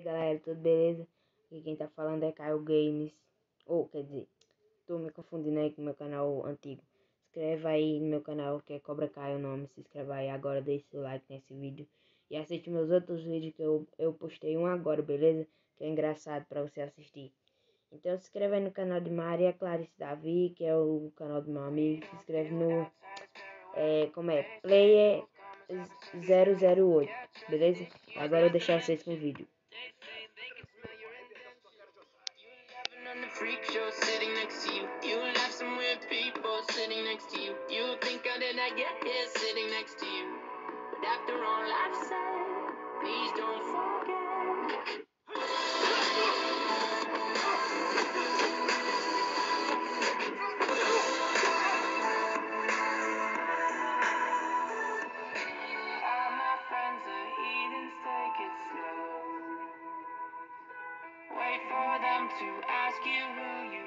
Galera, tudo beleza? Aqui quem tá falando é Caio Games. Ou, quer dizer, tô me confundindo aí com o meu canal antigo. Se inscreve aí no meu canal que é Cobra Kai o nome. Se inscreve aí agora, deixa seu like nesse vídeo. E assiste meus outros vídeos que eu postei um agora, beleza? Que é engraçado pra você assistir. Então se inscreve aí no canal de Maria Clarice Davi, que é o canal do meu amigo. Se inscreve no, Player 008, beleza? Agora eu vou deixar vocês com o vídeo. On the freak show sitting next to you. You have some weird people sitting next to you. You think how did I get here sitting next to you? But after all I've said, please don't forget. All my friends are heathens, take it slow. Wait for them to ask you who you